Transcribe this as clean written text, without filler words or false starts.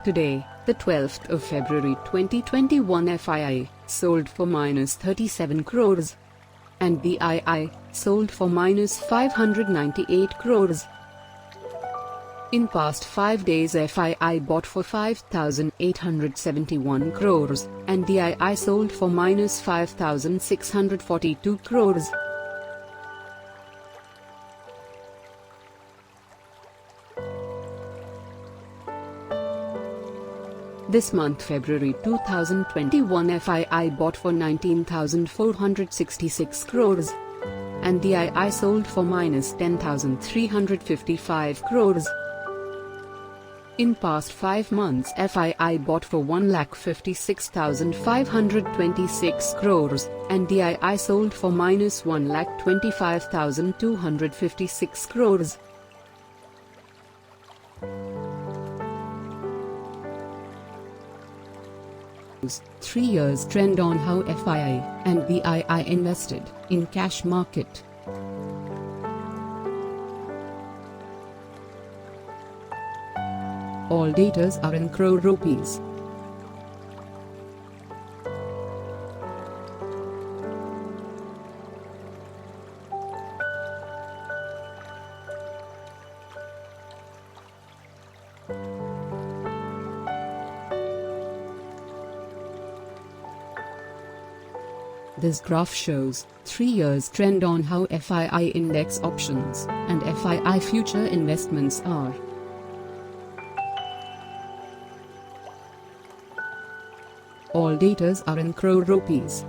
Today, the 12th of February 2021, FII sold for minus 37 crores and DII sold for minus 598 crores. In past 5 days, FII bought for 5,871 crores and DII sold for minus 5,642 crores. This month, February 2021, FII bought for 19,466 crores and DII sold for minus 10,355 crores. In past 5 months, FII bought for 1,56,526 crores and DII sold for minus 1,25,256 crores. Three years trend on how FII and DII invested in cash market. All datas are in crore rupees. This graph shows 3 years trend on how FII index options and FII future investments are. All datas are in crore rupees.